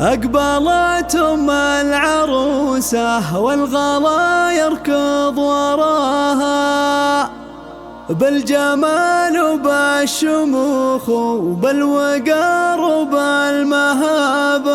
أقبلت أم العروسة والغلا يركض وراها، بالجمال وبالشموخ وبالوقار وبالمهابة.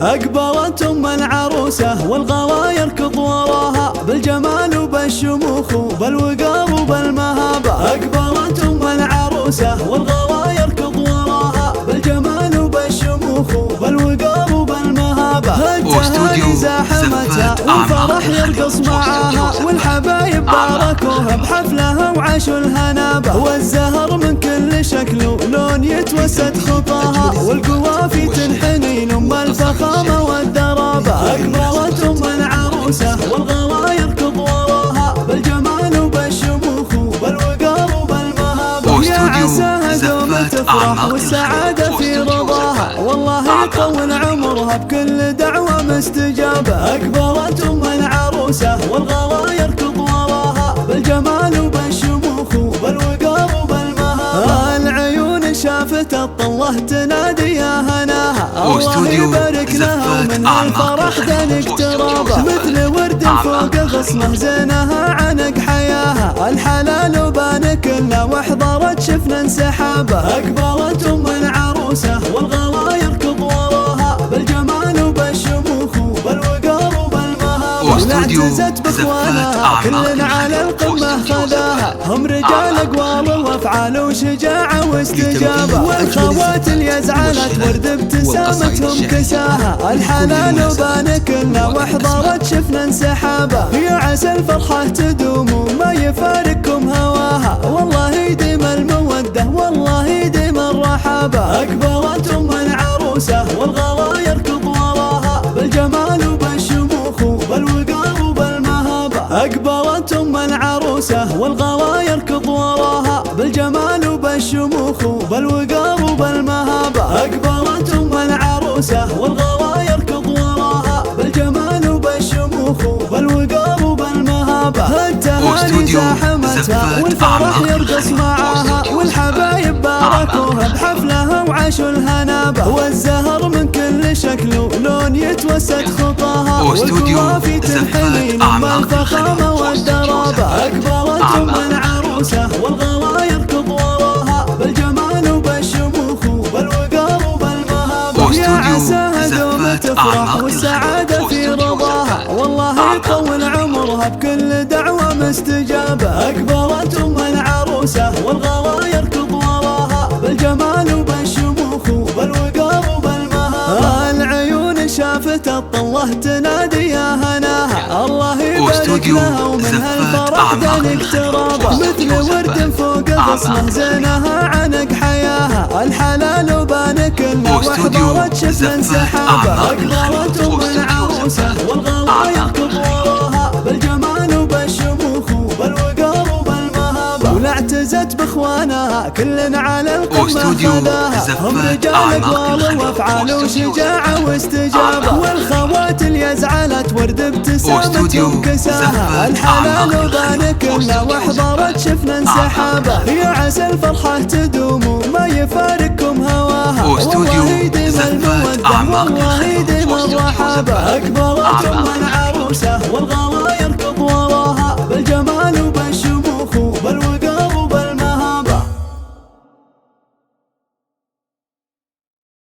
أقبلت أم العروسة والغلا يركض وراها، بالجمال وبالشموخ وبالوقار وبالمهابة. أقبلت أم العروسة والغلا يركض وراها، بالجمال وبالشموخ وبالوقار وبالمهابة. التهاني زاحمتها والفرح يرقص معاها، والحبايب باركوها بحفلها وعاشوا الهنابة. والزهر من كل شكل ولون يتوسد خطاها، والقوافي تنحني لأم الفخامة والدرابة. أقبلت أم العروسة والغلا يركض وراها، بالجمال وبالشموخ وبالوقار وبالمهابة. يا عساها دوم تفرح والسعادة في رضاها، والله يطول عمرها بكل دعوة مستجابة. أقبلت أم العروسة والغلا يركض وراها، بالجمال وبالشموخ وبالوقار وبالمهابة. العيون شافت الطلة تنادي يا هناها، الله يبارك لها ومن الفرح دنك ترابة. مثل ورد فوق غصنه زينها عنق حياها، الحلال وبان كله واحضرت شفنا انسحابه. أقبلت أم العروسة والغلا يركض وراها، بالجمال وبالشموخ وبالوقار وبالمهابة. واعتزت باخوانها كل على القمة خذاها، هم رجال اقوال وافعال وشجاعة واستجابة. والخوات اللي زعلت ورد ابتسامتهم كساها، الحلال وبان كله واحضرت شفنا انسحابه. يا عسى الفرحة تدوم وما يفارقكم هواها، والله يديم المودة والله يديم الرحابة. أقبلت أم العروسة والغلا يركض وراها، بالجمال وبالشموخ وبالوقار وبالمهابة. أقبلت أم العروسة والغلا يركض وراها، بالجمال وبالشموخ وبالوقار وبالمهابة. أقبلت أم العروسة والغلا يركض وراها، بالجمال وبالشموخ وبالوقار وبالمهابة. التهاني زاحمتها والفرح يرقص معاها، والحبايب باركوها بحفلها وعاشوا الهنابة. والزهر من كل شكل ولون يتوسد خطاها، والقوافي تنحني لأم الفخامة والدرابة. أقبلت أم العروسة والغلا يركض وراها، بالجمال وبالشموخ وبالوقار وبالمهابة. يا عساها دوم تفرح والسعادة في رضاها، والله يطول عمرها بكل دعوة مستجابة. أقبلت أم العروسة والغلا يركض وراها، بالجمال وبالشموخ وبالوقار وبالمهابة. العيون شافت الطلة تنادي يا هناها، الله يبارك لها ومن هالفرح دنك ترابة. مثل ورد فوق غصنه زينها عنق حياها، الحلال وبان كله واحضرت شفنا انسحابه. أقبلت أم العروسة والغلا يركض وراها، بالجمال وبالشموخ وبالوقار وبالمهابة. واعتزت باخوانها كل على القمة خذاها، هم رجال اقوال وافعال وشجاعة واستجابة. والخوات اللي زعلت ورد ابتسامتهم كساها، الحلال وبان كله واحضرت شفنا انسحابه. يا عسى الفرحة تدوم وما يفارقكم هواها، والله يديم المودة والله يديم الرحابة. أقبلت أم العروسة والغلا